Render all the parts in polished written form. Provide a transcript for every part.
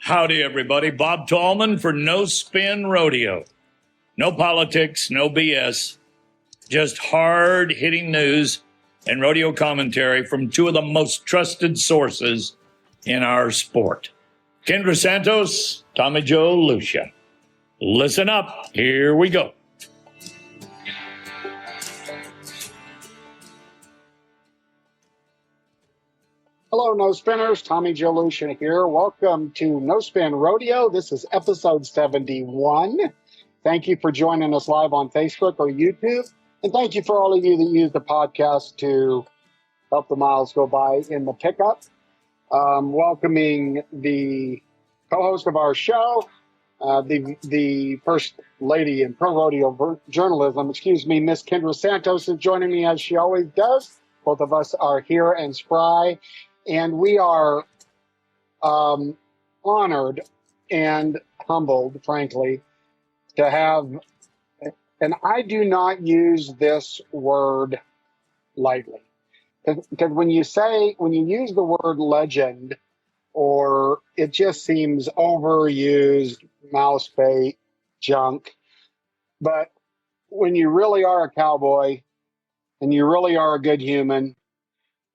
Howdy, everybody. Bob Tallman for No Spin Rodeo. No politics, no BS, just hard-hitting news and rodeo commentary from two of the most trusted sources in our sport. Kendra Santos, Tommy Joe Lucia. Listen up. Here we go. Hello, No Spinners. Tommy Joe Lucia here. Welcome to No Spin Rodeo. This is episode 71. Thank you for joining us live on Facebook or YouTube. And thank you for all of you that use the podcast to help the miles go by in the pickup. Welcoming the co-host of our show, the first lady in pro rodeo journalism, Miss Kendra Santos, is joining me as she always does. Both of us are here and spry. And we are honored and humbled, frankly, to have, and I do not use this word lightly. Because when you use the word legend, or it just seems overused, mouse bait, junk. But when you really are a cowboy, and you really are a good human,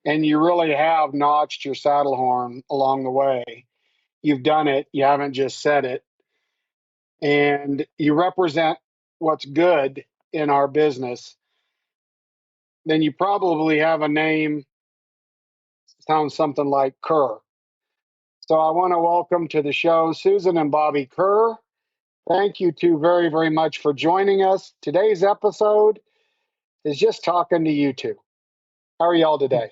and you really have notched your saddle horn along the way, you've done it, you haven't just said it, and you represent what's good in our business, then you probably have a name, sounds something like Kerr. So I want to welcome to the show Susan and Bobby Kerr. Thank you two very, very much for joining us. Today's episode is just talking to you two. How are y'all today?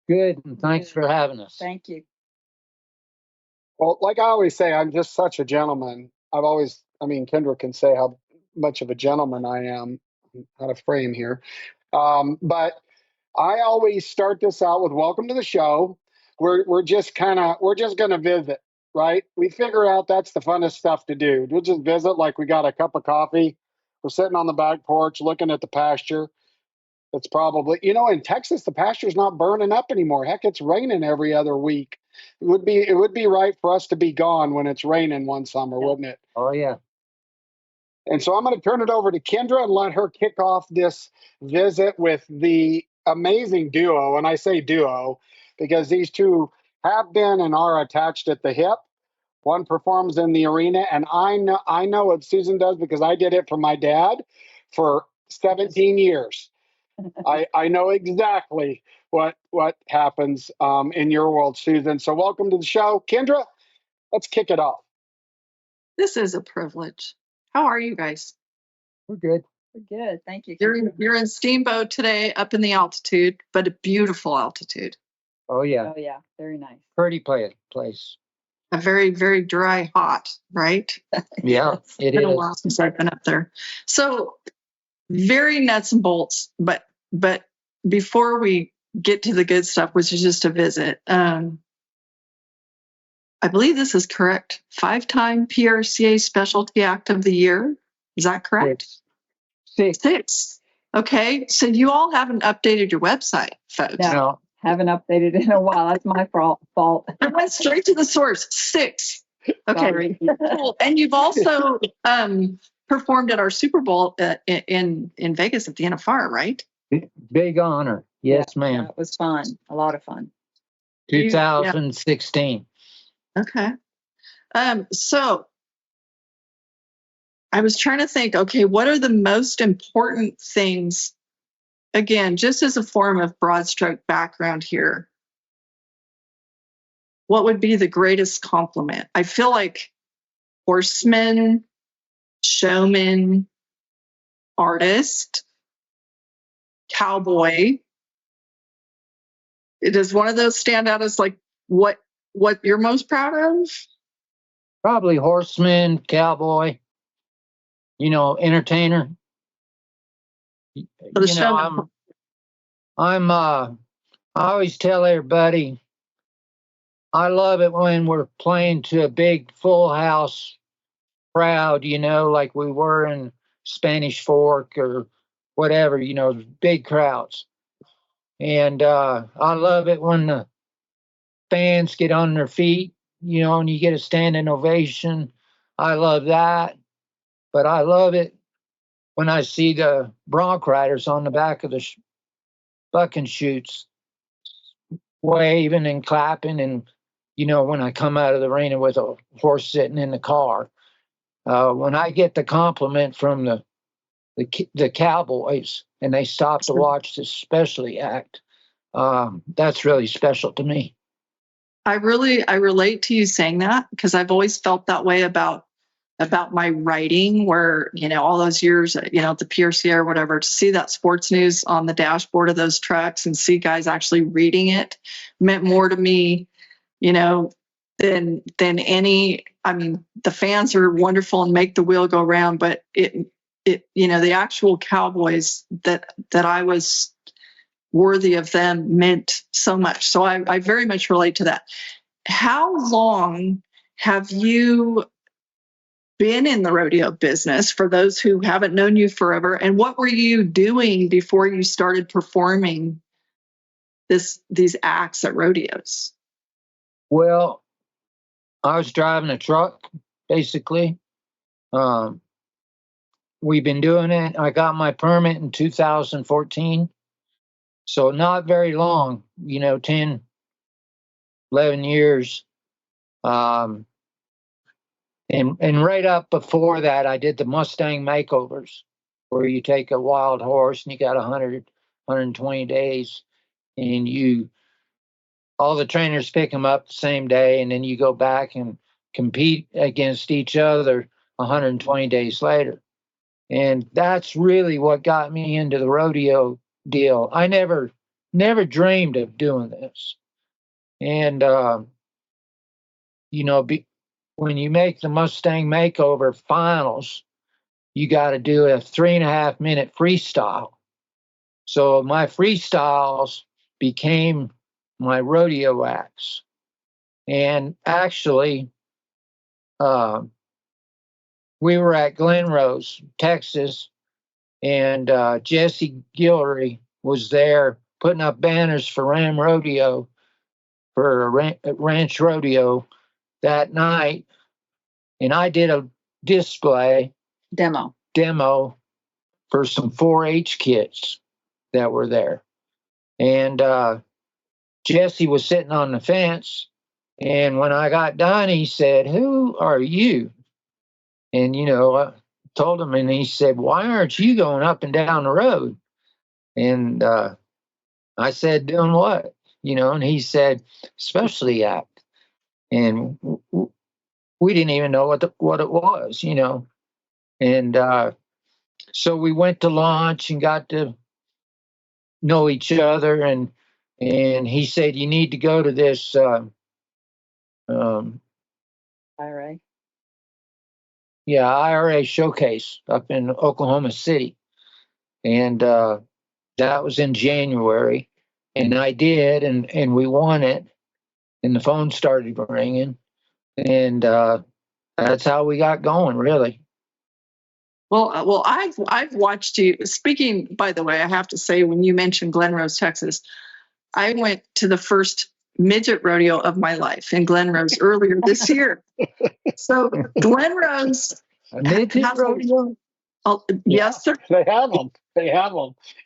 Good, and thanks for having us. Thank you. Well, like I always say, I'm just such a gentleman. Kendra can say how much of a gentleman I am, out of frame here. But I always start this out with welcome to the show. We're just going to visit, right? We figure out that's the funnest stuff to do. We'll just visit like we got a cup of coffee. We're sitting on the back porch looking at the pasture. It's probably, in Texas, the pasture's not burning up anymore. Heck, it's raining every other week. It would be right for us to be gone when it's raining one summer, wouldn't it? Oh, yeah. And so I'm going to turn it over to Kendra and let her kick off this visit with the amazing duo. And I say duo because these two have been and are attached at the hip. One performs in the arena, and I know what Susan does because I did it for my dad for 17 years. I know exactly what happens in your world, Susan. So welcome to the show. Kendra, let's kick it off. This is a privilege. How are you guys? We're good. We're good. Thank you. You're in Steamboat today, up in the altitude, but a beautiful altitude. Oh, yeah. Oh, yeah. Very nice. Pretty place. A very, very dry, hot, right? Yeah, it It's been a is. while since I've been up there. So very nuts and bolts, but before we get to the good stuff, which is just a visit, I believe this is correct. 5-time PRCA Specialty Act of the Year. Is that correct? Six. Okay. So you all haven't updated your website, folks. No. Haven't updated in a while. That's my fault. I went straight to the source. 6. Okay. Sorry. Cool. And you've also performed at our Super Bowl in Vegas at the NFR, right? Big honor. Yes, ma'am. It was fun. A lot of fun. 2016. Okay. So I was trying to think, okay, what are the most important things, again, just as a form of broad stroke background here, what would be the greatest compliment? I feel like horseman, showman, artist, cowboy. Does one of those stand out as like what you're most proud of? Probably horseman, cowboy, entertainer. For the show. I always tell everybody, I love it when we're playing to a big full house crowd, like we were in Spanish Fork or whatever, big crowds. And I love it when the fans get on their feet and you get a standing ovation. I love that. But I love it when I see the bronc riders on the back of the bucking chutes waving and clapping. And, when I come out of the arena with a horse sitting in the car, when I get the compliment from the cowboys and they stop to watch this specialty act, that's really special to me. I relate to you saying that, because I've always felt that way about my writing, where, all those years, at the PRCA or whatever, to see that sports news on the dashboard of those trucks and see guys actually reading it meant more to me, than any. I mean, the fans are wonderful and make the wheel go round, but it the actual cowboys that I was worthy of them meant so much. So I very much relate to that. How long have you been in the rodeo business, for those who haven't known you forever? And what were you doing before you started performing these acts at rodeos? Well, I was driving a truck, basically. We've been doing it. I got my permit in 2014. So not very long, 10, 11 years. And right up before that, I did the Mustang makeovers, where you take a wild horse and you got 120 days, and all the trainers pick them up the same day, and then you go back and compete against each other 120 days later. And that's really what got me into the rodeo deal. I never dreamed of doing this. And, when you make the Mustang Makeover finals, you got to do a 3.5 minute freestyle. So my freestyles became my rodeo acts. And actually, we were at Glen Rose, Texas, and Jesse Guillory was there putting up banners for Ram Rodeo, for a ranch rodeo that night. And I did a display Demo for some 4-H kids that were there. And Jesse was sitting on the fence. And when I got done, he said, "Who are you?" And, I told him, and he said, "Why aren't you going up and down the road?" And I said, "Doing what?" And he said, "Specialty act." And we didn't even know what it was, And so we went to lunch and got to know each other. And he said, "You need to go to this IRA. Yeah, IRA showcase up in Oklahoma City." And that was in January. And I did, and we won it. And the phone started ringing. And that's how we got going, really. Well, I've watched you. Speaking, by the way, I have to say, when you mentioned Glen Rose, Texas, I went to the first midget rodeo of my life in Glen Rose earlier this year. So Glen Rose, a midget rodeo? Yes, sir. They have them.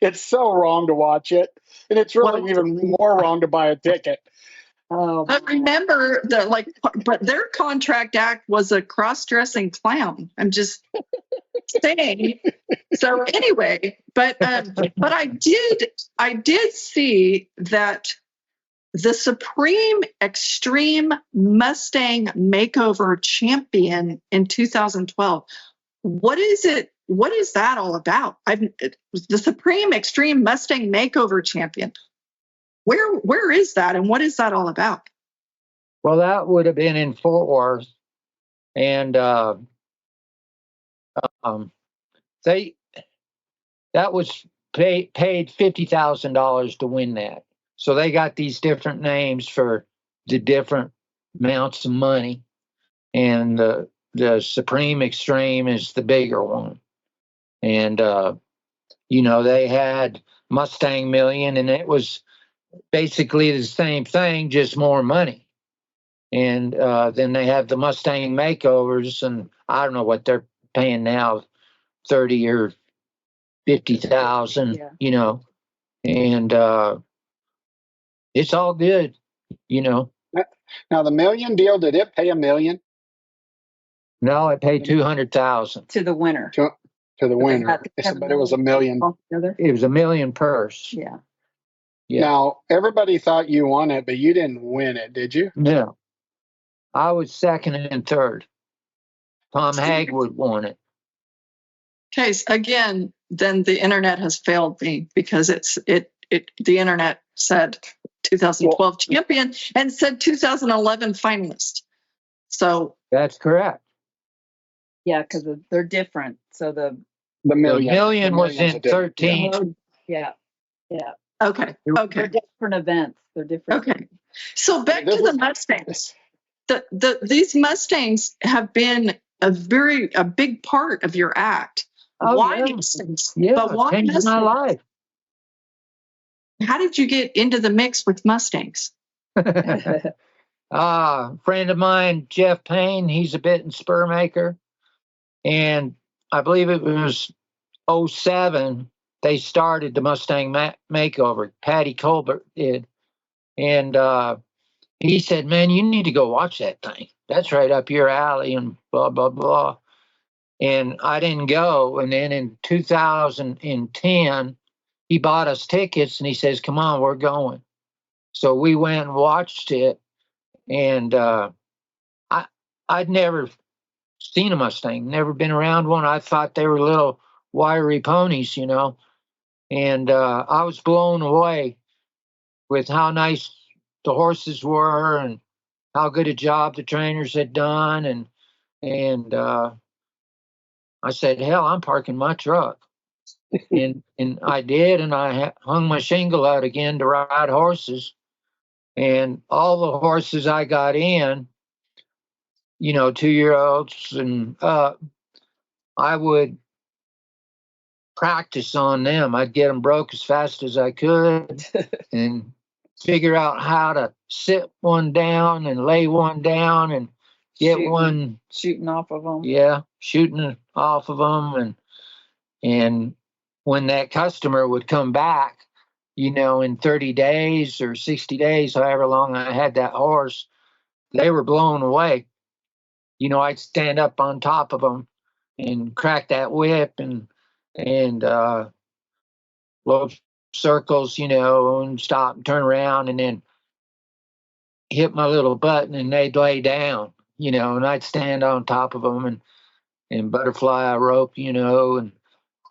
It's so wrong to watch it, and it's really even more wrong to buy a ticket. I remember but their contract act was a cross-dressing clown. I'm just saying. So anyway, but I did see that the Supreme Extreme Mustang Makeover Champion in 2012. What is it? What is that all about? The Supreme Extreme Mustang Makeover Champion. Where is that, and what is that all about? Well, that would have been in Fort Worth, and that was paid $50,000 to win that. So they got these different names for the different amounts of money, and the Supreme Extreme is the bigger one. And they had Mustang Million, and it was basically the same thing, just more money. And then they have the Mustang makeovers, and I don't know what they're paying now, 30 or 50,000, Yeah. you know, and it's all good, you know. Now the million deal, did it pay $1 million No, I paid 200,000. To the winner. to the winner? got the But it was $1 million. Altogether? It was $1 million purse. Yeah. Yeah. Now everybody thought you won it, but you didn't win it, did you? No, I was second and third. Tom Hagwood won it. Okay, so again, then the internet has failed me because the internet said 2012 champion and said 2011 finalist. So That's correct. Yeah, because they're different. So The The million. million was million's a in different- 13. yeah. okay, They're okay, different events. They're different. okay. So back This to the was- Mustangs. These Mustangs have been a big part of your act. Oh, Why yeah. Mustangs? Yeah, But why changed my Mustangs? life. How did you get into the mix with Mustangs? Friend of mine, Jeff Payne, he's a bit and spur maker. And I believe it was '07, they started the Mustang makeover. Patty Colbert did. And he said, man, you need to go watch that thing. That's right up your alley and blah, blah, blah. And I didn't go. And then in 2010, he bought us tickets and he says, come on, we're going. So we went and watched it. And I'd never seen a Mustang, never been around one. I thought they were little wiry ponies, you know. And I was blown away with how nice the horses were and how good a job the trainers had done. And I said, hell, I'm parking my truck. and I did, and I hung my shingle out again to ride horses. And all the horses I got in, you know, 2-year-olds and I would practice on them. I'd get them broke as fast as I could and figure out how to sit one down and lay one down and get one Shooting off of them. Yeah, shooting off of them, and when that customer would come back, you know, in 30 days or 60 days, however long I had that horse, they were blown away. You know, I'd stand up on top of them and crack that whip and blow circles, you know, and stop and turn around and then hit my little button and they'd lay down, you know, and I'd stand on top of them and butterfly a rope, you know,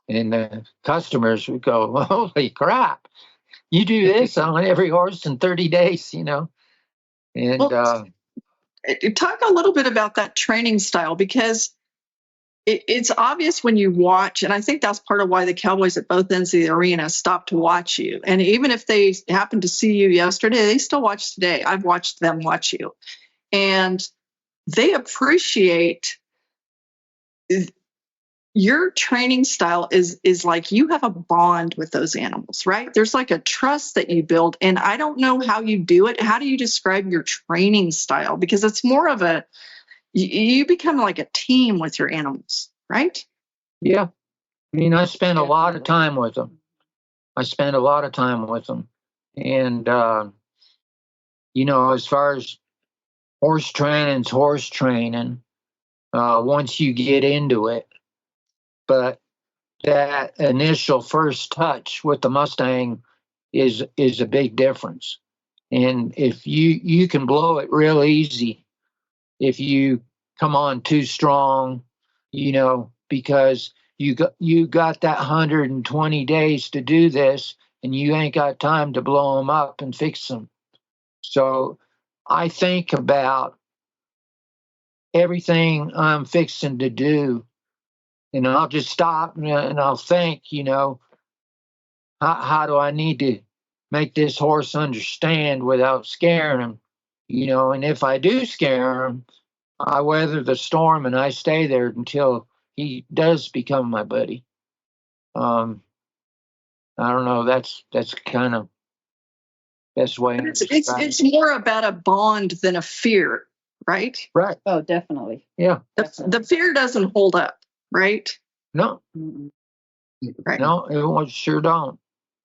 and the customers would go, holy crap, you do this on every horse in 30 days, you know. And Well, talk a little bit about that training style, because it's obvious when you watch, and I think that's part of why the Cowboys at both ends of the arena stop to watch you. And even if they happen to see you yesterday, they still watch today. I've watched them watch you. And they appreciate your training style is like you have a bond with those animals, right? There's like a trust that you build. And I don't know how you do it. How do you describe your training style? Because it's more of you become like a team with your animals, right? yeah, I mean, I spent a lot of time with them. And, you know, as far as horse training, once you get into it. But that initial first touch with the Mustang is a big difference. And if you can blow it real easy if you come on too strong, you know, because you got that 120 days to do this and you ain't got time to blow them up and fix them. So I think about everything I'm fixing to do, and I'll just stop and I'll think, you know, how do I need to make this horse understand without scaring him, you know? And if I do scare him, I weather the storm and I stay there until he does become my buddy. I don't know. That's kind of best way. But it's more about a bond than a fear. right? Right. Oh, definitely. Yeah. The fear doesn't hold up, right? No. Mm-mm. Right. No, it sure don't.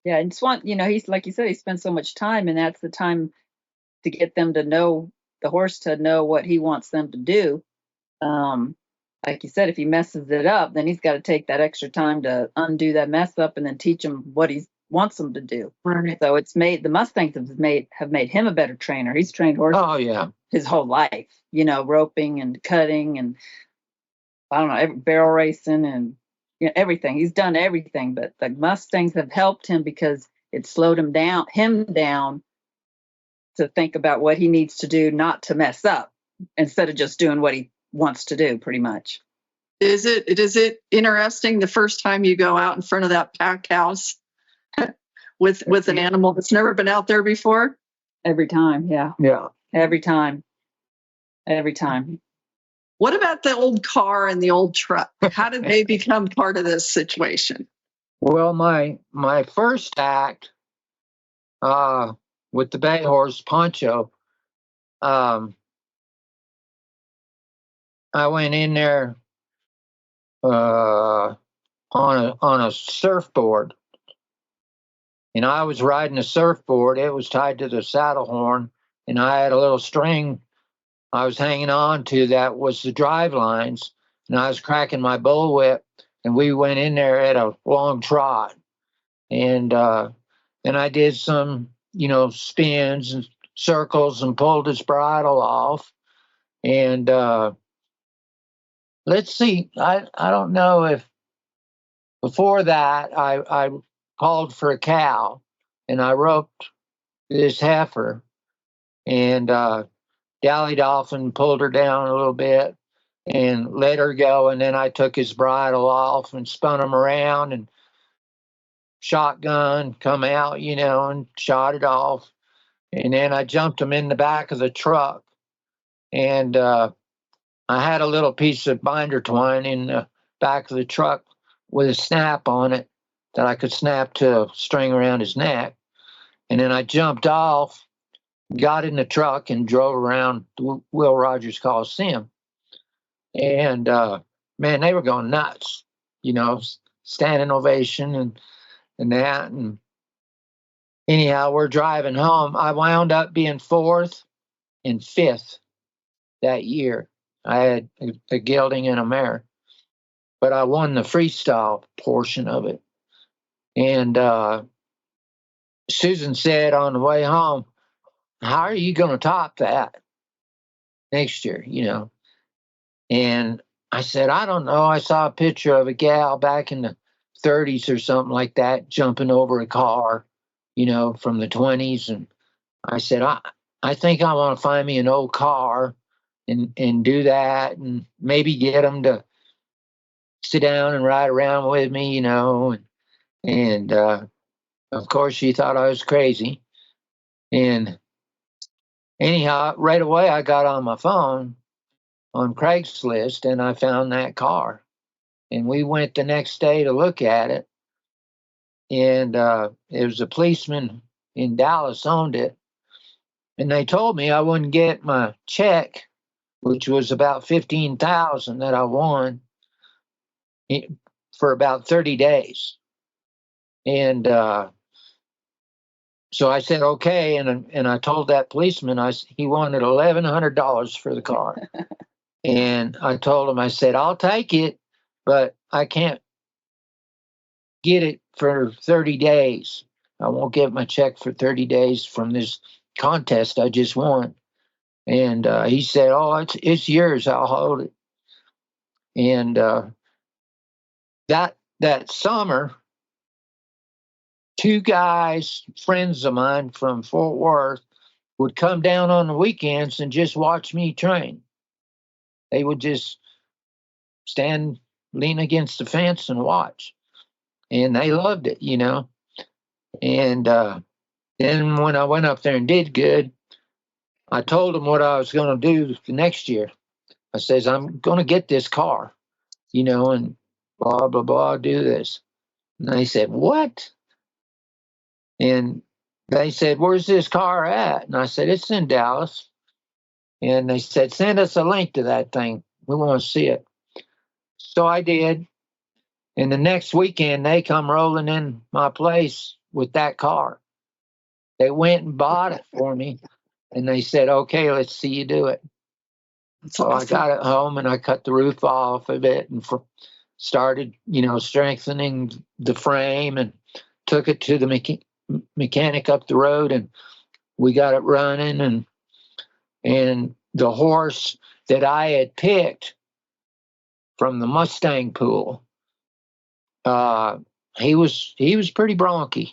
Yeah, and Swan, he's like you said, he spends so much time, and that's the time to get them to know the horse to know what he wants them to do. Um, like you said, if he messes it up, then he's got to take that extra time to undo that mess up and then teach him what he wants them to do. Right. So it's made the Mustangs have made him a better trainer. He's trained horses Oh yeah. his whole life, roping and cutting and I don't know, barrel racing and everything. He's done everything, but the Mustangs have helped him because it slowed him down to think about what he needs to do not to mess up instead of just doing what he wants to do pretty much. Is it interesting the first time you go out in front of that pack house with an animal that's never been out there before? Every time, yeah. Yeah. Every time. What about the old car and the old truck? How did they become part of this situation? Well, my first act with the bay horse Poncho, I went in there on a surfboard, and I was riding a surfboard. It was tied to the saddle horn, and I had a little string I was hanging on to that was the drive lines, and I was cracking my bullwhip, and we went in there at a long trot, and I did some spins and circles and pulled his bridle off, and let's see, I don't know if before that I called for a cow, and I roped this heifer, and dallied off and pulled her down a little bit and let her go. And then I took his bridle off and spun him around and shotgun, come out, and shot it off. And then I jumped him in the back of the truck. And I had a little piece of binder twine in the back of the truck with a snap on it that I could snap to a string around his neck. And then I jumped off, got in the truck, and drove around Will Rogers Coliseum. And man, they were going nuts, standing ovation and that. And anyhow, we're driving home. I wound up being fourth and fifth that year. I had a gelding and a mare, but I won the freestyle portion of it. And Susan said on the way home, "How are you going to top that next year?" And I said, "I don't know. I saw a picture of a gal back in the 30s or something like that jumping over a car, from the 20s." And I said, I think I want to find me an old car and do that and maybe get them to sit down and ride around with me, And of course, she thought I was crazy. And anyhow, right away, I got on my phone on Craigslist and I found that car. And we went the next day to look at it. And it was a policeman in Dallas owned it. And they told me I wouldn't get my check, which was about $15,000 that I won for about 30 days. And so I said, okay. And I told that policeman, he wanted $1,100 for the car. And I told him, I said, I'll take it, but I can't get it for 30 days. I won't get my check for 30 days from this contest I just won. And he said, oh, it's yours. I'll hold it. And that summer, two guys, friends of mine from Fort Worth, would come down on the weekends and just watch me train. They would just stand, lean against the fence and watch. And they loved it, And then when I went up there and did good, I told them what I was going to do the next year. I says, I'm going to get this car, and blah, blah, blah, do this. And they said, what? And they said, where's this car at? And I said, it's in Dallas. And they said, send us a link to that thing. We want to see it. So I did. And the next weekend, they come rolling in my place with that car. They went and bought it for me. And they said, okay, let's see you do it. So I got it home and I cut the roof off of it and started, strengthening the frame and took it to the mechanic up the road, and we got it running. And the horse that I had picked from the Mustang pool, he was pretty bronky.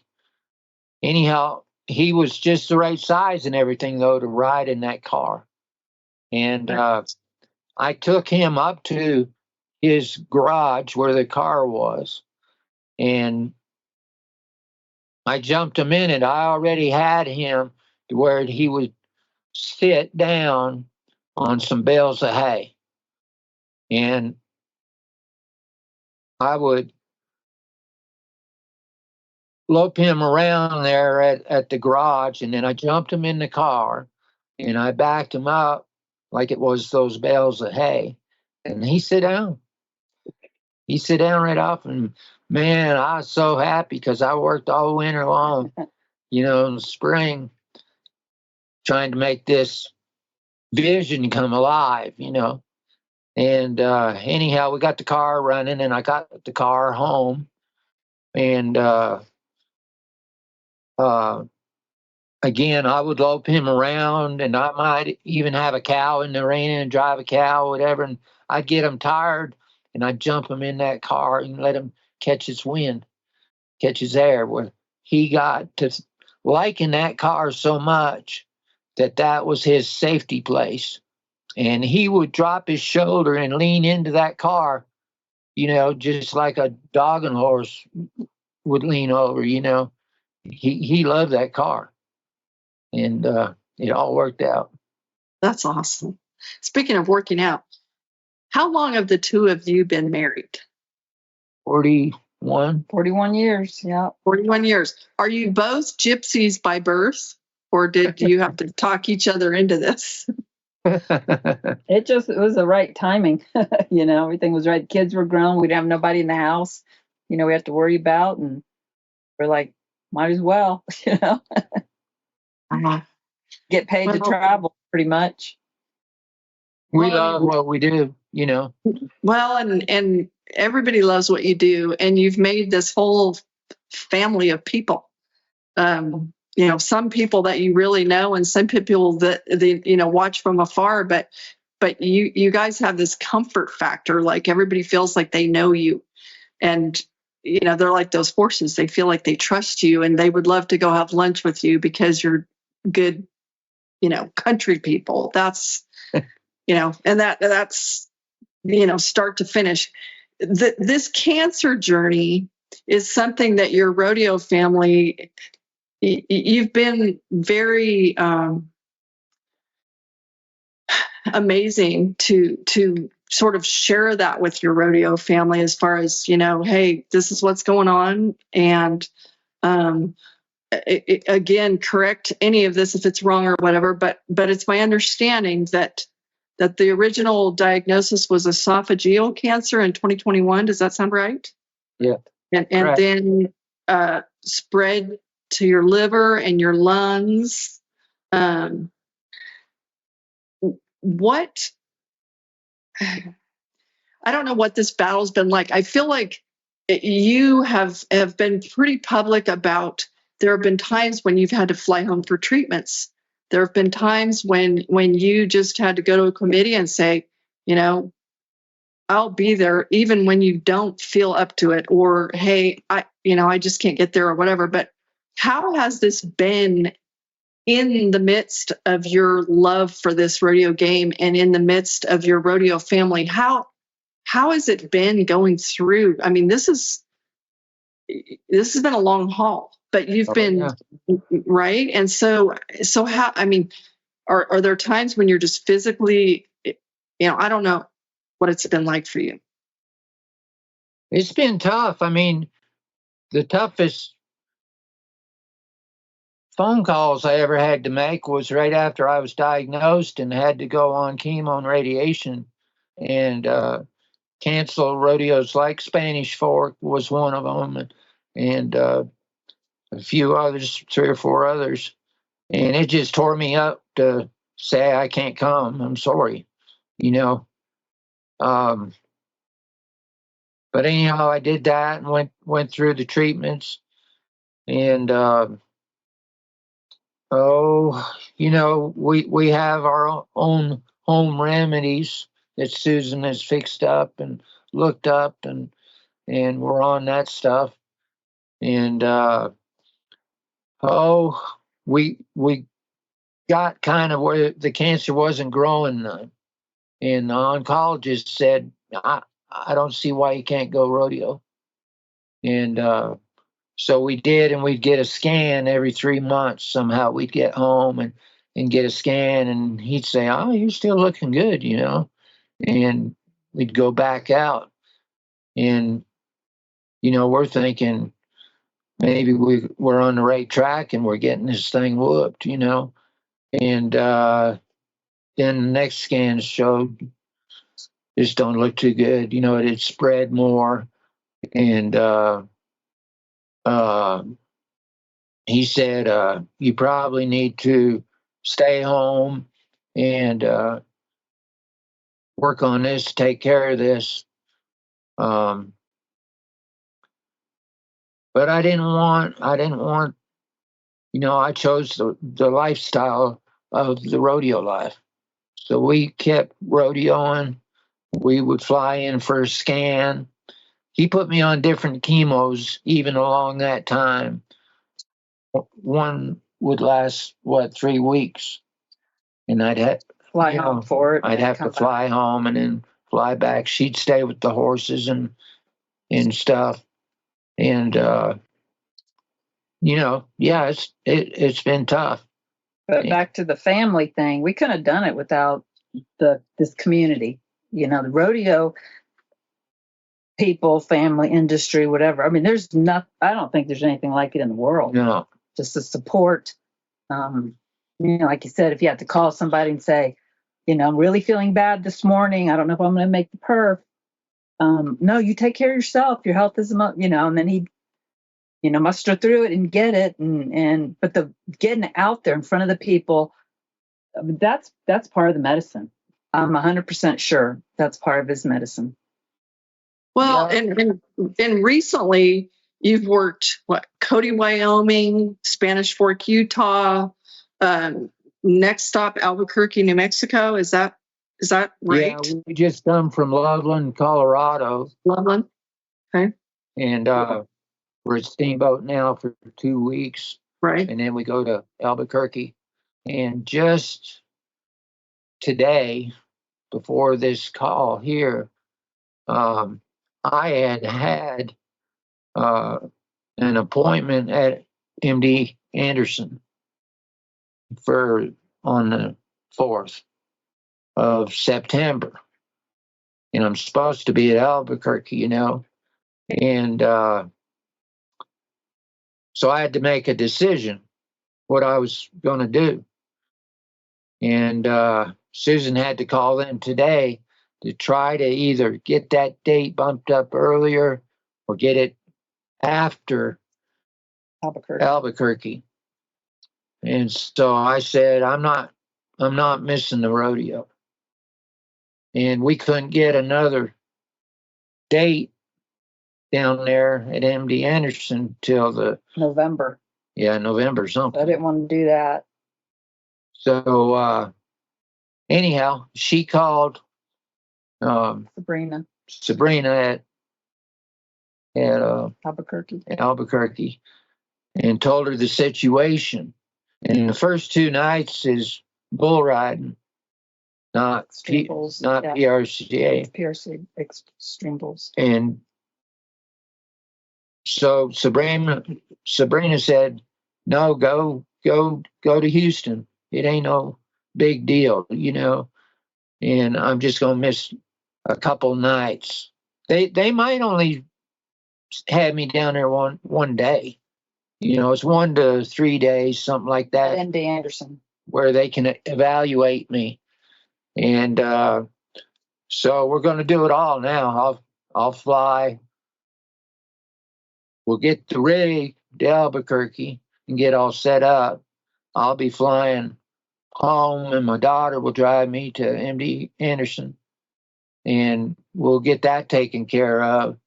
Anyhow, he was just the right size and everything, though, to ride in that car. And I took him up to his garage where the car was, and I jumped him in it. I already had him to where he would sit down on some bales of hay. And I would lope him around there at the garage, and then I jumped him in the car, and I backed him up like it was those bales of hay. And he sit down. He sit down right off, and man, I was so happy because I worked all winter long, in the spring, trying to make this vision come alive, And anyhow, we got the car running, and I got the car home. And again, I would lope him around, and I might even have a cow in the arena and drive a cow, whatever. And I'd get him tired, and I'd jump him in that car and let him catch his wind, catch his air. Where he got to liking that car so much that was his safety place. And he would drop his shoulder and lean into that car, just like a dog and horse would lean over, He loved that car. And it all worked out. That's awesome. Speaking of working out, how long have the two of you been married? 41. 41 years. Yeah. 41 years. Are you both gypsies by birth, or did you have to talk each other into this? It was the right timing. Everything was right. Kids were grown. We didn't have nobody in the house, we had to worry about. And we're like, might as well, get paid to travel pretty much. We love what we do, Well, and everybody loves what you do, and you've made this whole family of people. Some people that you really know, and some people that they watch from afar. But you guys have this comfort factor. Like everybody feels like they know you, and they're like those horses. They feel like they trust you, and they would love to go have lunch with you because you're good, country people. That's and that's start to finish. This cancer journey is something that your rodeo family, you've been very amazing to sort of share that with your rodeo family, as far as, hey, this is what's going on. And again, correct any of this if it's wrong or whatever, but it's my understanding that the original diagnosis was esophageal cancer in 2021. Does that sound right? Yeah. And then spread to your liver and your lungs. What? I don't know what this battle's been like. I feel like you have been pretty public about. There have been times when you've had to fly home for treatments. There have been times when you just had to go to a committee and say, I'll be there even when you don't feel up to it, or, hey, I just can't get there or whatever. But how has this been in the midst of your love for this rodeo game and in the midst of your rodeo family? How has it been going through? I mean, this has been a long haul, but you've been right. And so how, are there times when you're just physically, I don't know what it's been like for you. It's been tough. The toughest phone calls I ever had to make was right after I was diagnosed and had to go on chemo and radiation and cancel rodeos like Spanish Fork was one of them, and a few others, 3 or 4 others. And it just tore me up to say I can't come. I'm sorry, you know. But anyhow, I did that and went through the treatments, and we have our own home remedies that Susan has fixed up and looked up, and we're on that stuff. And we got kind of where the cancer wasn't growing none. And the oncologist said, I don't see why you can't go rodeo. And so we did, and we'd get a scan every 3 months. Somehow we'd get home and get a scan, and he'd say, oh, you're still looking good, you know. And we'd go back out. And, you know, we're thinking maybe we're on the right track and we're getting this thing whooped, you know. And then the next scan showed this don't look too good. You know, it had spread more. And he said, you probably need to stay home and work on this, take care of this. But I didn't want, you know, I chose the lifestyle of the rodeo life. So we kept rodeoing. We would fly in for a scan. He put me on different chemos even along that time. One would last, 3 weeks? And I'd have Fly home for it. I'd have to fly home and then fly back. She'd stay with the horses and stuff. And you know, yeah, it's been tough. But back to the family thing, we couldn't have done it without this community. You know, the rodeo people, family, industry, whatever. I mean, I don't think there's anything like it in the world. No. Just the support. You know, like you said, if you have to call somebody and say, you know, I'm really feeling bad this morning. I don't know if I'm going to make the perf. No, you take care of yourself. Your health is, you know, and then he, you know, muster through it and get it. But the getting out there in front of the people, that's part of the medicine. I'm 100% sure that's part of his medicine. Well, Yeah. and recently you've worked Cody, Wyoming, Spanish Fork, Utah, next stop Albuquerque, New Mexico. Is that right? Yeah, we just come from Loveland, Colorado. Loveland. Okay. And we're at Steamboat now for 2 weeks. Right. And then we go to Albuquerque. And just today, before this call here, I had an appointment at MD Anderson on the 4th of September. And I'm supposed to be at Albuquerque, you know. And so I had to make a decision what I was going to do. And Susan had to call them today to try to either get that date bumped up earlier or get it after Albuquerque. And so I said, I'm not missing the rodeo. And we couldn't get another date down there at MD Anderson till the November. Yeah, November something. I didn't want to do that. So anyhow, she called Sabrina at Albuquerque and told her the situation. And the first 2 nights is bull riding, not PRCA. PRC extreme bulls. And so Sabrina said, no, go to Houston. It ain't no big deal, you know. And I'm just gonna miss a couple nights. They might only have me down there one day, It's 1 to 3 days, something like that, MD Anderson. where they can evaluate me. And so we're going to do it all now. I'll fly. We'll get the rig to Albuquerque and get all set up. I'll be flying home, and my daughter will drive me to MD Anderson, and we'll get that taken care of.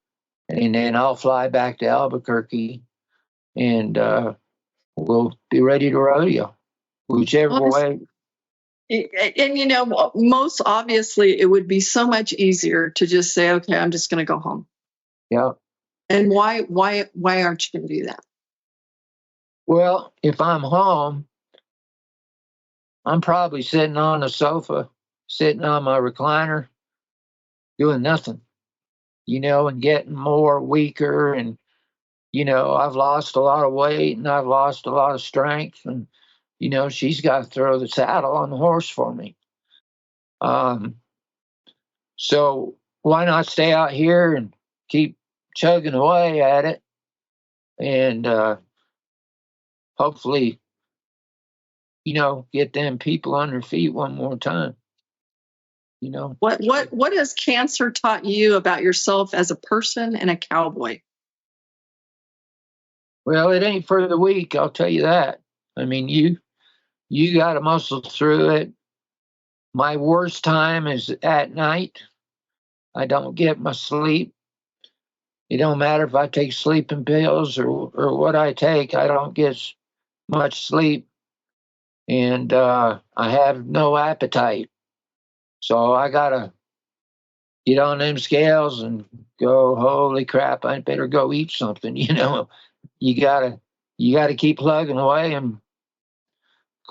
And then I'll fly back to Albuquerque, and we'll be ready to rodeo, whichever way. And most obviously, it would be so much easier to just say, "Okay, I'm just going to go home." Yeah. And why aren't you going to do that? Well, if I'm home, I'm probably sitting on the sofa, sitting on my recliner, doing nothing, and getting more weaker. And, I've lost a lot of weight and I've lost a lot of strength. And, she's got to throw the saddle on the horse for me. So why not stay out here and keep chugging away at it, and hopefully, get them people on their feet one more time. What has cancer taught you about yourself as a person and a cowboy? Well, it ain't for the weak, I'll tell you that. I mean, you got to muscle through it. My worst time is at night. I don't get my sleep. It don't matter if I take sleeping pills or what I take. I don't get much sleep, and I have no appetite. So I gotta get on them scales and go, holy crap, I better go eat something. You gotta keep plugging away and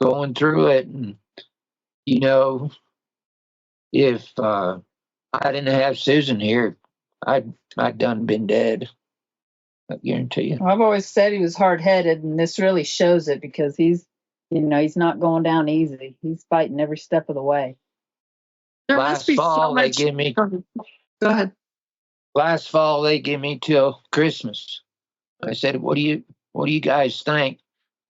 going through it. And if I didn't have Susan here, I'd done been dead. I guarantee you. Well, I've always said he was hard-headed, and this really shows it, because he's not going down easy. He's fighting every step of the way. There Last must be fall, so they much. give me. Go ahead. Last fall, they give me till Christmas. I said, "What do you guys think?"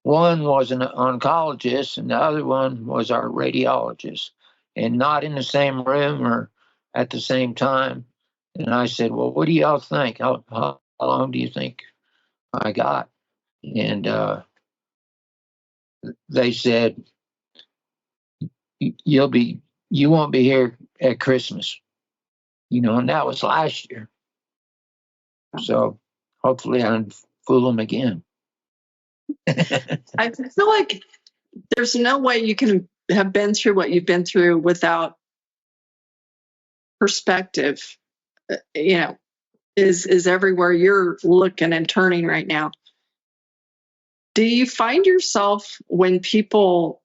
One was an oncologist, and the other one was our radiologist, and not in the same room or at the same time. And I said, "Well, what do y'all think? How long do you think I got?" And they said, "You won't be here at Christmas," and that was last year. So hopefully I don't fool them again. I feel like there's no way you can have been through what you've been through without perspective. Is everywhere you're looking and turning right now. Do you find yourself, when people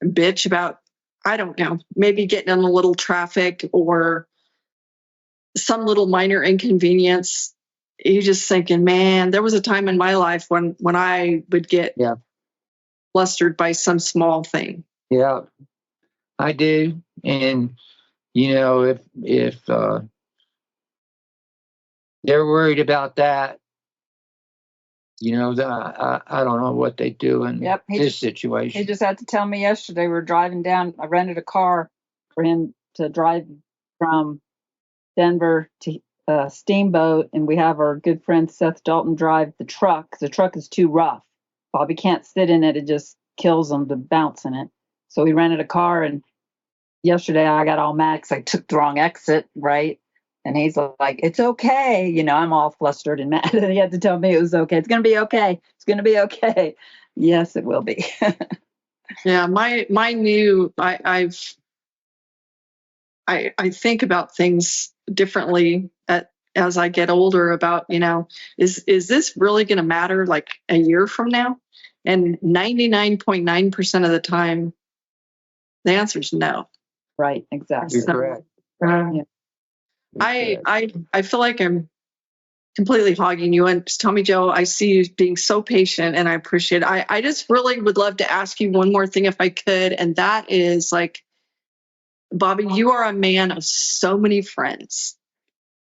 bitch about, I don't know, maybe getting in a little traffic or some little minor inconvenience, you just thinking, man, there was a time in my life when I would get flustered by some small thing? Yeah, I do. And if they're worried about that, I don't know what they do in this situation. He just had to tell me yesterday. We were driving down. I rented a car for him to drive from Denver to Steamboat, and we have our good friend Seth Dalton drive the truck. The truck is too rough. Bobby can't sit in it. It just kills him to bounce in it. So we rented a car, and yesterday I got all mad because I took the wrong exit, right? And he's like, "It's okay." I'm all flustered and mad. And he had to tell me it was okay. It's going to be okay. It's going to be okay. Yes, it will be. Yeah, my new, I think about things differently as I get older about, is this really going to matter like a year from now? And 99.9% of the time, the answer is no. Right, exactly. You're correct. I feel like I'm completely hogging you. And just Tommy Joe, I see you being so patient, and I appreciate it. I just really would love to ask you one more thing if I could. And that is, like, Bobby, you are a man of so many friends,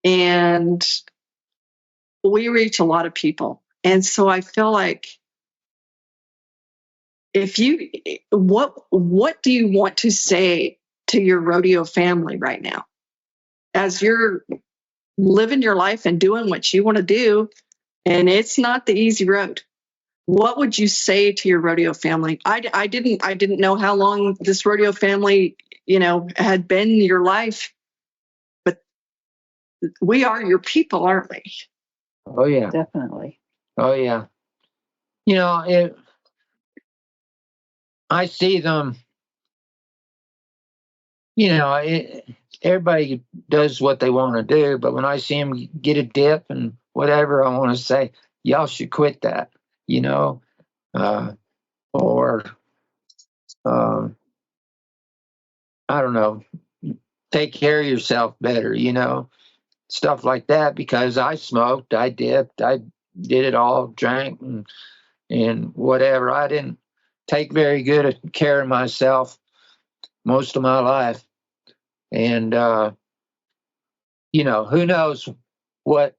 and we reach a lot of people. And so I feel like what do you want to say to your rodeo family right now as you're living your life and doing what you want to do? And it's not the easy road. What would you say to your rodeo family? I didn't know how long this rodeo family, had been in your life, but we are your people, aren't we? Oh yeah. Definitely. Oh yeah. I see them. Everybody does what they want to do, but when I see them get a dip and whatever, I want to say, y'all should quit that, or I don't know, take care of yourself better, stuff like that. Because I smoked, I dipped, I did it all, drank and whatever. I didn't take very good care of myself most of my life, and who knows what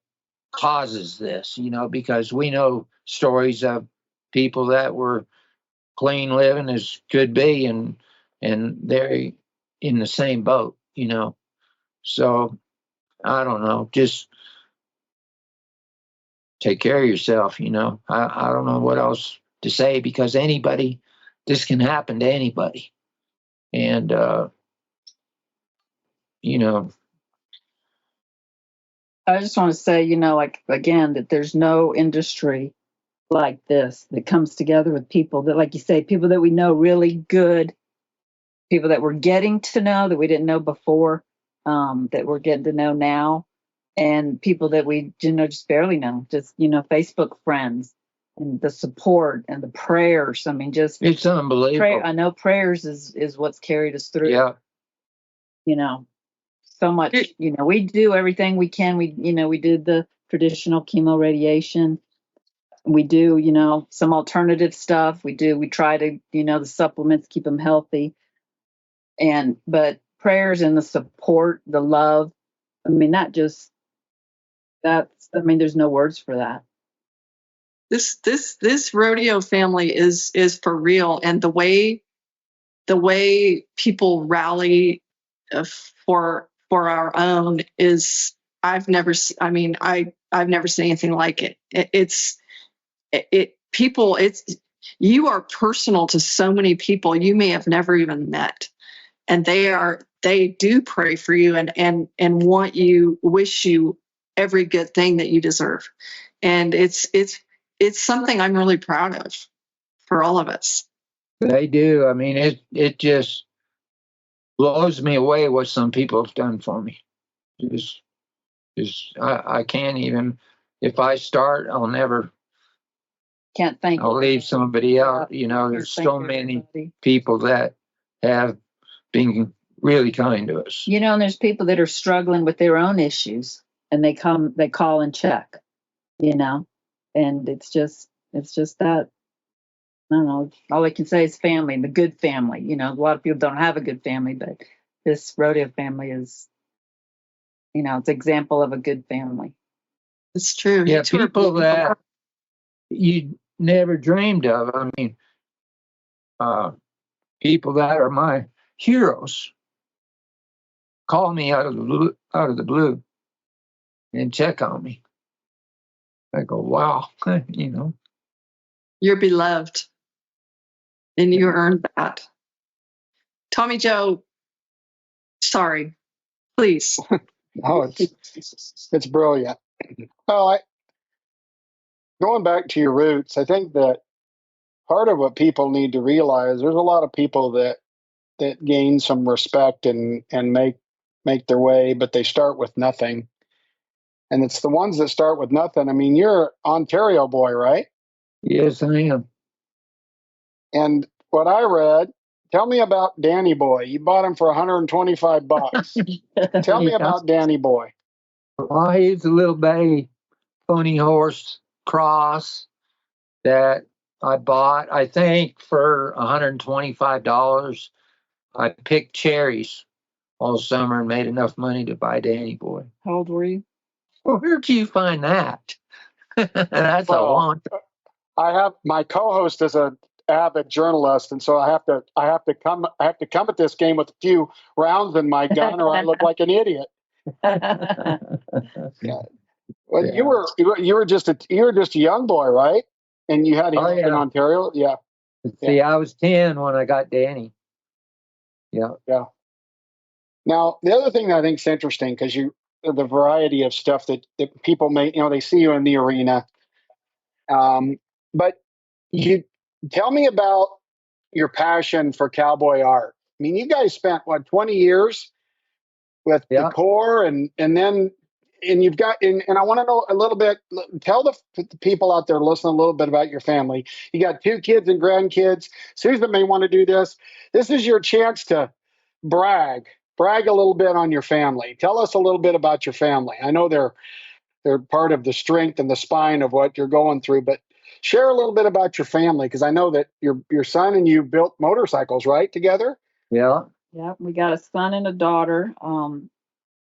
causes this, because we know stories of people that were clean living as could be, and they're in the same boat, so I don't know, just take care of yourself. I don't know what else to say, because this can happen to anybody, and I just want to say, like, again, that there's no industry like this that comes together with people that, like you say, people that we know really good, people that we're getting to know that we didn't know before, that we're getting to know now, and people that we just barely know, just Facebook friends, and the support and the prayers. I mean, just it's unbelievable. I know prayers is what's carried us through. Yeah. So much. We do everything we can. We did the traditional chemo radiation. We do some alternative stuff. We try to the supplements, keep them healthy, but prayers and the support, the love, I mean, there's no words for that. This rodeo family is for real, and the way people rally for our own is I've never seen anything like it. You are personal to so many people you may have never even met, and they do pray for you and wish you every good thing that you deserve, and it's something I'm really proud of for all of us. They do. I mean, it just blows me away what some people have done for me. I can't even. If I start, I'll never. Can't thank. I'll leave somebody out. There's so many people that have been really kind to us. And there's people that are struggling with their own issues, and they call and check. And it's just that. I don't know. All I can say is family, the good family. A lot of people don't have a good family, but this rodeo family is, it's an example of a good family. It's true. Yeah, people that you never dreamed of. I mean, people that are my heroes call me out of the blue and check on me. I go, wow, You're beloved, and you earned that. Tommy Joe, sorry, please. Oh, it's brilliant. Well, going back to your roots, I think that part of what people need to realize, there's a lot of people that gain some respect and make their way, but they start with nothing. And it's the ones that start with nothing. I mean, you're Ontario boy, right? Yes, I am. And what I read, tell me about Danny Boy. You bought him for $125. Tell me about Danny Boy. Well, he's a little bay pony horse cross that I bought, I think, for $125. I picked cherries all summer and made enough money to buy Danny Boy. How old were you? Well, where'd you find that? That's a Well, long. I have my co-host is a avid journalist, and so I have to come at this game with a few rounds in my gun, or I look like an idiot. Yeah. Well, Yeah. you were just a young boy, right? And you had him Oh up in yeah. Ontario. Yeah, See, I was 10 when I got Danny. Yeah. yeah. Now the other thing that I think is interesting because the variety of stuff that people may they see you in the arena, but you tell me about your passion for cowboy art. I mean, you guys spent what 20 years with the Yeah. core and you've got and I want to know a little bit, tell the people out there listening a little bit about your family. You got 2 kids and grandkids. Susan may want to do this is your chance to brag a little bit on your family. Tell us a little bit about your family. I know they're part of the strength and the spine of what you're going through, but share a little bit about your family, because I know that your son and you built motorcycles, right, together. Yeah. Yeah, we got a son and a daughter.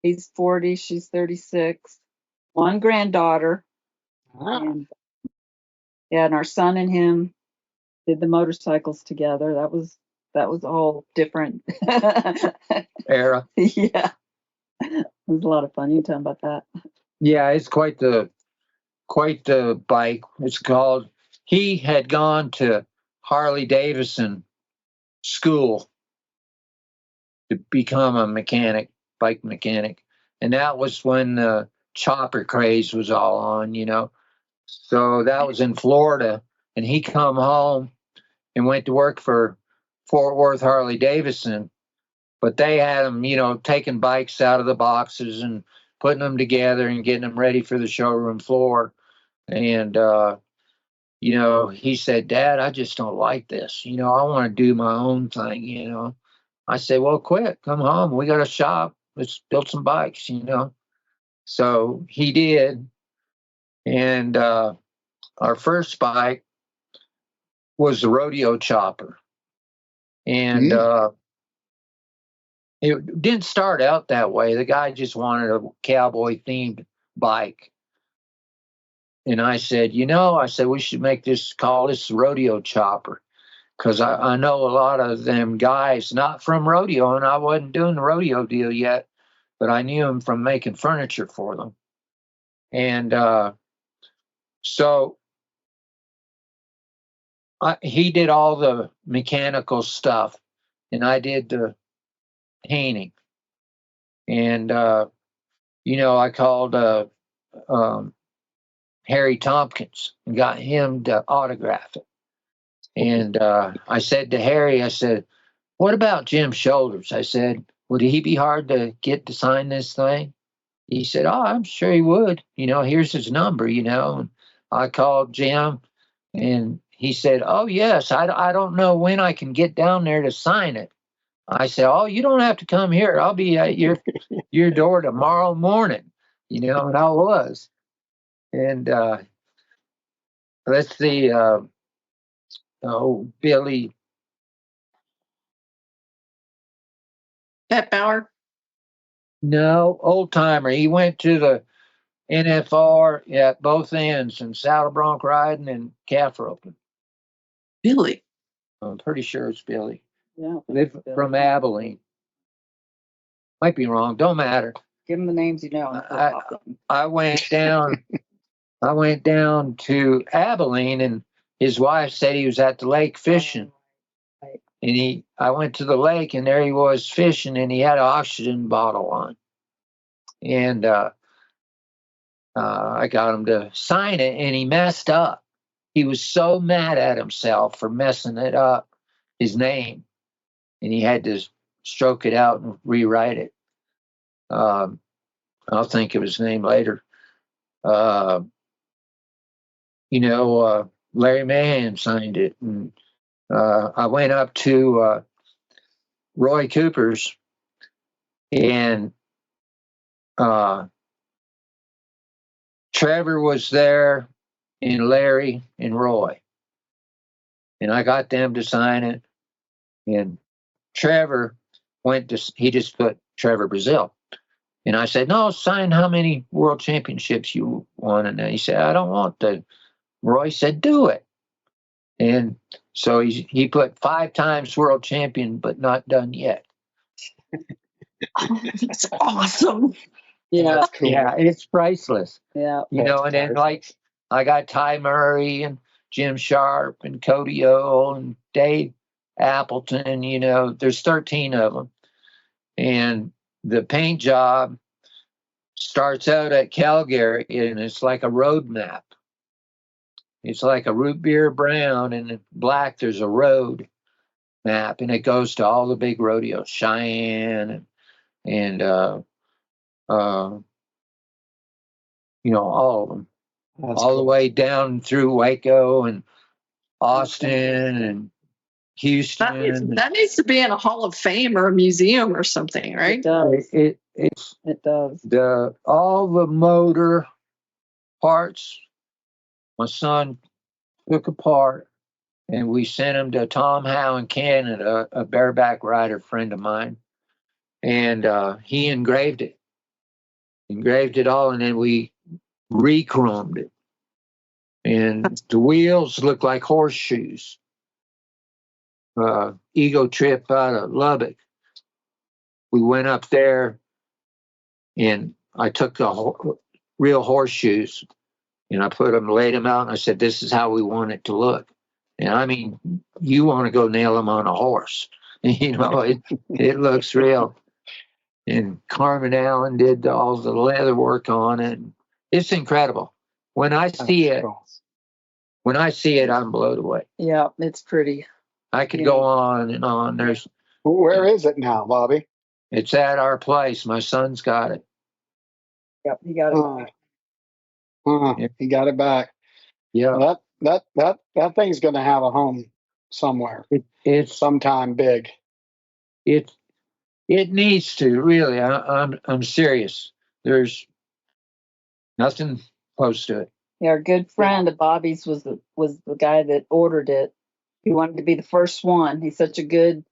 He's 40, she's 36. One granddaughter, Ah. and yeah, and our son and him did the motorcycles together. That was a whole different. Era. Yeah, it was a lot of fun. You can tell 'em about that. Yeah, it's quite the bike. It's called. He had gone to Harley Davidson school to become a mechanic, bike mechanic, and that was when the chopper craze was all on. So that was in Florida, and he come home and went to work for Fort Worth Harley Davidson, but they had him, taking bikes out of the boxes and putting them together and getting them ready for the showroom floor. And, he said, Dad, I just don't like this. I want to do my own thing. I said, well, quit, come home. We got a shop. Let's build some bikes. So he did. And our first bike was the rodeo chopper. And it didn't start out that way. The guy just wanted a cowboy themed bike. And I said, we should call this rodeo chopper. Because I know a lot of them guys, not from rodeo, and I wasn't doing the rodeo deal yet, but I knew them from making furniture for them. And so he did all the mechanical stuff, and I did the painting. And, I called Harry Tompkins and got him to autograph it. And I said to Harry, I said, what about Jim Shoulders? I said, would he be hard to get to sign this thing? He said, oh, I'm sure he would. Here's his number, And I called Jim, and he said, oh, yes, I don't know when I can get down there to sign it. I said, oh, you don't have to come here. I'll be at your door tomorrow morning, and I was. And let's see, Billy. Pet Bauer. No, old timer. He went to the NFR at both ends and saddle bronc riding and calf roping. Billy. I'm pretty sure it's Billy. Yeah, Live from Abilene. Might be wrong. Don't matter. give them the names you know. I went down. I went down to Abilene, and his wife said he was at the lake fishing. Right. And I went to the lake, and there he was fishing, and he had an oxygen bottle on. And I got him to sign it, and he messed up. He was so mad at himself for messing it up, his name, and he had to stroke it out and rewrite it. I'll think of his name later. Larry Mahan signed it, and I went up to Roy Cooper's, and Trevor was there, and Larry and Roy, and I got them to sign it. And Trevor he just put Trevor Brazil, And I said, no, sign how many world championships you won. And he said, I don't want to. Roy said, do it. And so he put 5 times world champion, but not done yet. That's awesome. Yeah. That's cool. Yeah, it's priceless. Yeah. You know, and then like I got Ty Murray and Jim Sharp and Cody O and Dave Appleton, you know, there's 13 of them. And the paint job starts out at Calgary, and it's like a road map. It's like a root beer brown, and in black there's a road map, and it goes to all the big rodeos, Cheyenne and you know, all of them, That's all the cool. way down through Waco and Austin and Houston. That needs to be in a Hall of Fame or a museum or something, right? It does. It's It does. all the motor parts my son took apart, and we sent them to Tom Howe in Canada, a bareback rider friend of mine, and he engraved it all, and then we re-chromed it, and the wheels look like horseshoes. Ego trip out of Lubbock, we went up there, and I took the real horseshoes, and I laid them out, and I said, this is how we want it to look. And I mean, you want to go nail them on a horse. You know, it looks real. And Carmen Allen did all the leather work on it. It's incredible. When I see it, I'm blown away. Yeah, it's pretty. I could go on and on. Where is it now, Bobby? It's at our place. My son's got it. Yep, you got it. He got it back. Yeah. Well, that thing's going to have a home somewhere. It's sometime big. It needs to, really. I'm serious. There's nothing close to it. Yeah, our good friend of Bobby's was the guy that ordered it. He wanted to be the first one. He's such a good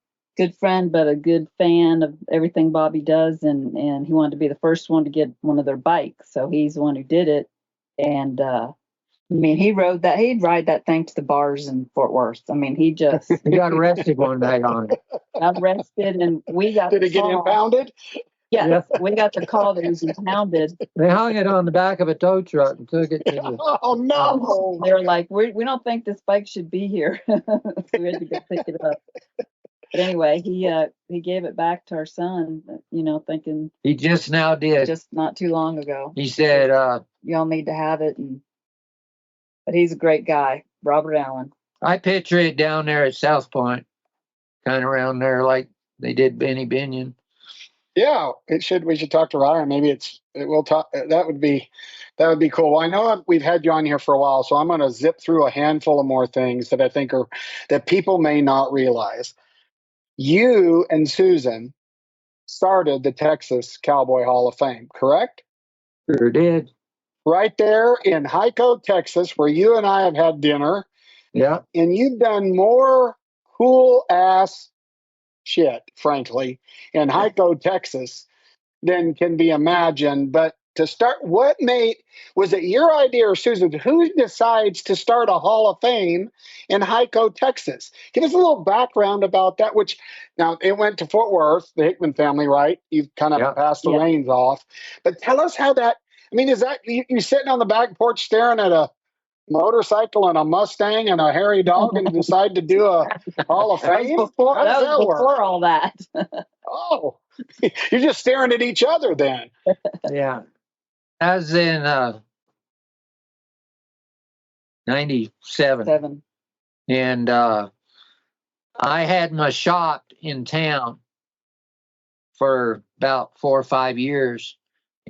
friend, but a good fan of everything Bobby does, and he wanted to be the first one to get one of their bikes. So he's the one who did it. And I mean, he'd ride that thing to the bars in Fort Worth. I mean, he got arrested one night on it. Got arrested, and we got. Did it get impounded? Yeah, we got the call that it was impounded. They hung it on the back of a tow truck and took it to the... Oh no! They were like, we don't think this bike should be here, so we had to go pick it up. But anyway, he gave it back to our son, thinking he just now did, just not too long ago. He said, "Y'all need to have it." But he's a great guy, Robert Allen. I picture it down there at South Point, kind of around there, like they did Benny Binion. Yeah, we should talk to Ryan. Maybe we'll talk. That would be cool. Well, I know we've had you on here for a while, so I'm going to zip through a handful of more things that I think that people may not realize. You and Susan started the Texas Cowboy Hall of Fame, correct? Sure did. Right there in Hyco, Texas, where you and I have had dinner. Yeah. And you've done more cool ass shit, frankly, in Hyco, Texas than can be imagined. But to start, was it your idea or Susan? Who decides to start a Hall of Fame in Hyco, Texas? Give us a little background about that, which now it went to Fort Worth, the Hickman family, right? You've kind of passed the reins off. But tell us how that, I mean, is that you sitting on the back porch staring at a motorcycle and a Mustang and a hairy dog and decide to do a Hall of Fame? That was before all that. Oh, you're just staring at each other then. Yeah. As in 97. And I had my shop in town for about 4 or 5 years,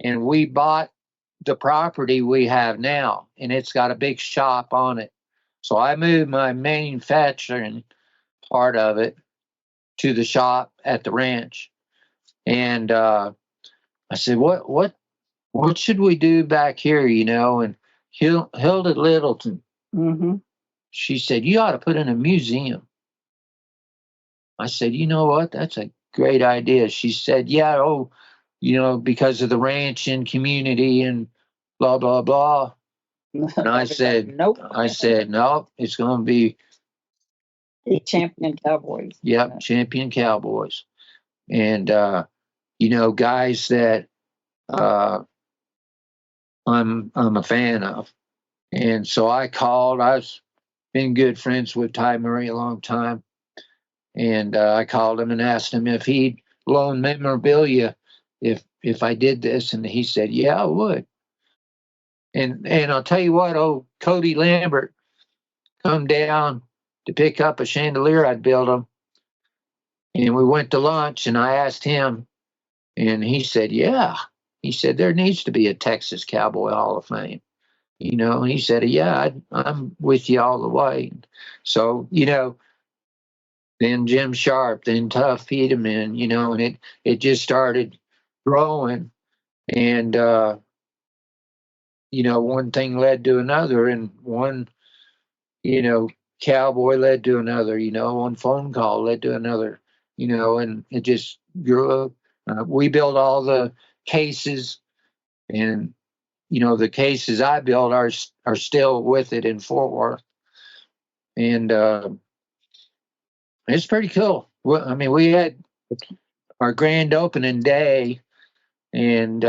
and we bought the property we have now, and it's got a big shop on it. So I moved my manufacturing part of it to the shop at the ranch. And I said, what should we do back here, And Hilda Littleton, she said, you ought to put in a museum. I said, you know what? That's a great idea. She said, because of the ranching community and blah, blah, blah. And I said, nope. No, it's going to be, Champion Cowboys. yep, champion Cowboys. And, guys that I'm a fan of. And so I called. I've been good friends with Ty Murray a long time. And I called him and asked him if he'd loan memorabilia if I did this. And he said, yeah, I would. And I'll tell you what, Cody Lambert come down to pick up a chandelier I'd built him. And we went to lunch and I asked him, and he said, yeah. He said, there needs to be a Texas Cowboy Hall of Fame. He said, yeah, I'm with you all the way. So, then Jim Sharp, then Tough Peterman, and it just started growing. And, one thing led to another, and one, cowboy led to another, one phone call led to another, and it just grew up. We built all the cases, and, the cases I built are still with it in Fort Worth. And it's pretty cool. Well, I mean, we had our grand opening day, and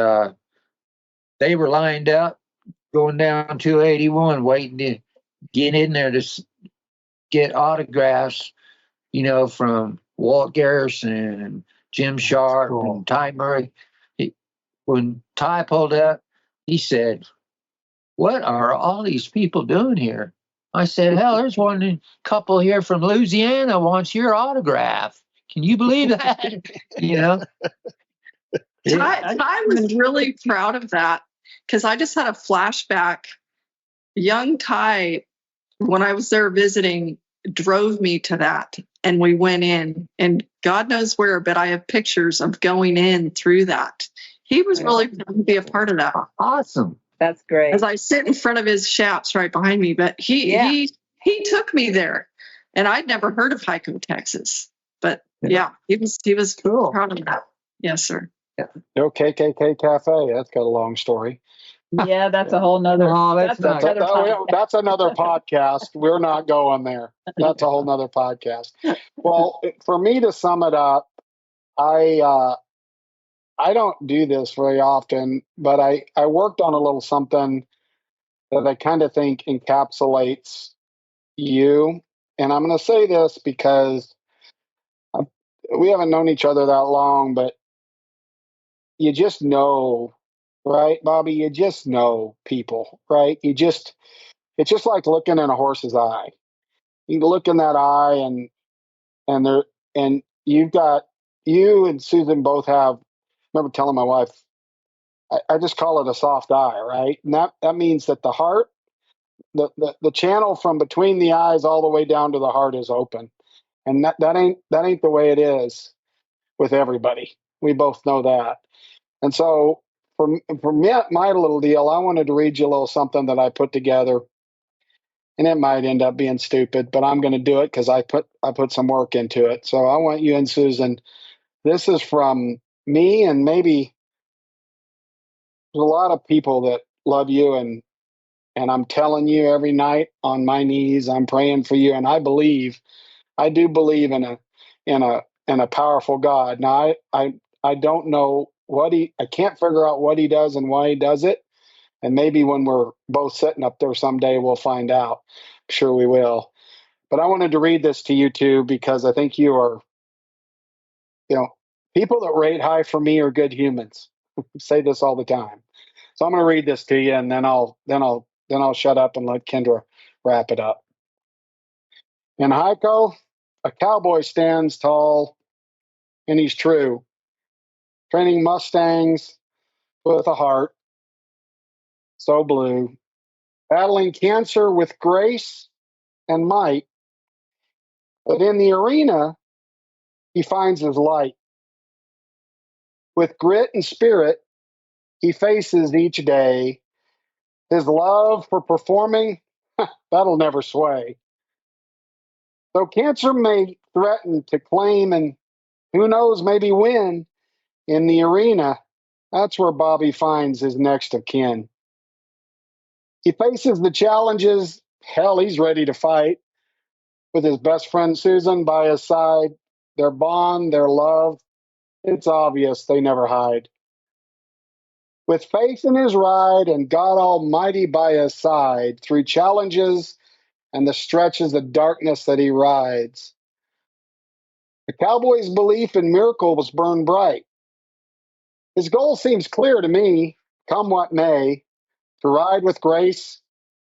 they were lined up going down 281 waiting to get in there to get autographs, from Walt Garrison and Jim Sharp and Ty Murray. When Ty pulled up, he said, what are all these people doing here? I said, hell, there's one couple here from Louisiana wants your autograph. Can you believe that? Ty was really proud of that, because I just had a flashback. Young Ty, when I was there visiting, drove me to that, and we went in, and God knows where, but I have pictures of going in through that. He was really proud to be a part of that. Awesome. That's great. As I sit in front of his shaps right behind me, but he took me there, and I'd never heard of Hico, Texas. But he was cool. Proud of that. Yes, sir. No KKK Cafe. That's got a long story. Yeah, that's a whole nother. Oh, that's That's another podcast. We're not going there. That's a whole nother podcast. Well, for me to sum it up, I don't do this very often, but I worked on a little something that I kind of think encapsulates you. And I'm going to say this because we haven't known each other that long, but you just know, right, Bobby? You just know people, right? It's just like looking in a horse's eye. You look in that eye, and you and Susan both have. I remember telling my wife, I just call it a soft eye, right? And that means that the heart, the channel from between the eyes all the way down to the heart is open, and that ain't the way it is with everybody. We both know that. And so for me, my little deal, I wanted to read you a little something that I put together, and it might end up being stupid, but I'm going to do it because I put some work into it. So I want you and Susan. This is from me, and maybe there's a lot of people that love you, and I'm telling you every night on my knees, I'm praying for you, and I do believe in a powerful God. Now I don't know I can't figure out what he does and why he does it. And maybe when we're both sitting up there someday, we'll find out. I'm sure we will. But I wanted to read this to you too, because I think you are, people that rate high for me are good humans. I say this all the time. So I'm going to read this to you, and then I'll shut up and let Kendra wrap it up. In Hico, a cowboy stands tall, and he's true, training Mustangs with a heart so blue, battling cancer with grace and might. But in the arena, he finds his light. With grit and spirit, he faces each day. His love for performing, that'll never sway. Though cancer may threaten to claim and who knows, maybe win in the arena, That's where Bobby finds his next of kin. He faces the challenges. Hell, he's ready to fight. With his best friend Susan by his side, their bond, their love, it's obvious they never hide. With faith in his ride and God Almighty by his side, through challenges and the stretches of darkness that he rides, the cowboy's belief in miracles burned bright. His goal seems clear to me, come what may, to ride with grace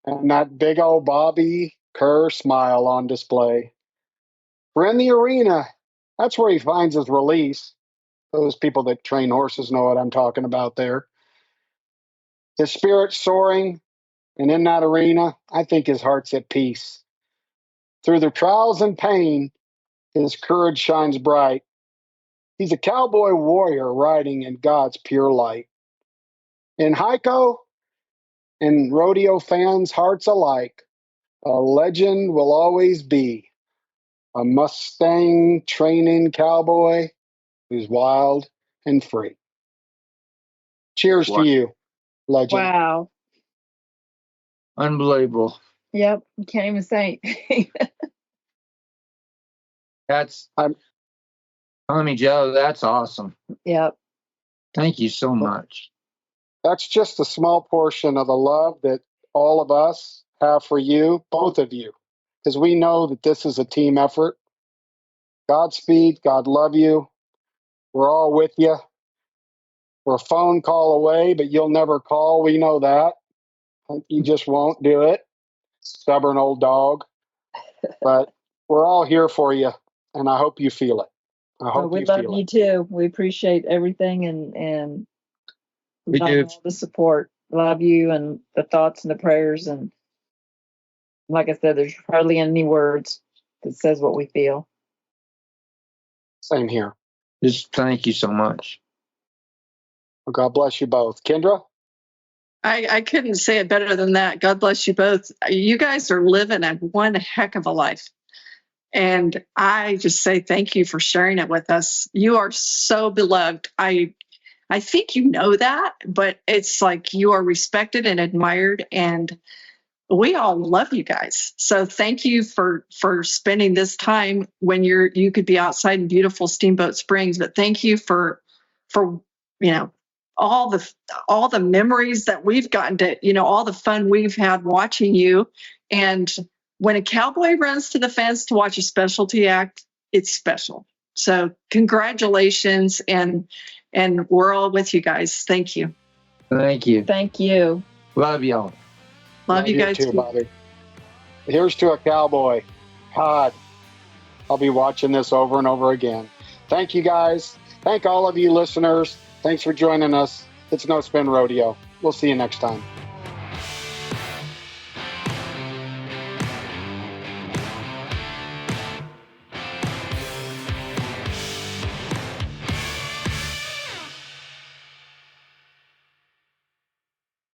and that big old Bobby Kerr smile on display. For in the arena, that's where he finds his release. Those people that train horses know what I'm talking about there. His spirit soaring, and in that arena, I think his heart's at peace. Through the trials and pain, his courage shines bright. He's a cowboy warrior riding in God's pure light. In Heiko and rodeo fans' hearts alike, a legend will always be a Mustang training cowboy who's wild and free. Cheers to you, legend. Wow. Unbelievable. Yep. Can't even say. That's I'm- Tommy Joe. That's awesome. Yep. Thank you so much. That's just a small portion of the love that all of us have for you, both of you, because we know that this is a team effort. Godspeed. God love you. We're all with you. We're a phone call away, but you'll never call. We know that. You just won't do it. Stubborn old dog. But we're all here for you, and I hope you feel it. I hope We you love feel you it. too. We appreciate everything and We love do. all the support. Love you and the thoughts and the prayers. And like I said, there's hardly any words that says what we feel. Same here. Just thank you so much. Well, God bless you both. Kendra? I couldn't say it better than that. God bless you both. You guys are living a one heck of a life. And I just say thank you for sharing it with us. You are so beloved. I think you know that, but it's like you are respected and admired, and we all love you guys. So thank you for spending this time when you could be outside in beautiful Steamboat Springs, but thank you for you know all the memories that we've gotten to, all the fun we've had watching you. And when a cowboy runs to the fence to watch a specialty act, it's special. So congratulations, and we're all with you guys. Thank you. Thank you. Thank you. Love y'all. Love you guys too, Bobby. Here's to a cowboy. God, I'll be watching this over and over again. Thank you, guys. Thank all of you listeners. Thanks for joining us. It's No Spin Rodeo. We'll see you next time.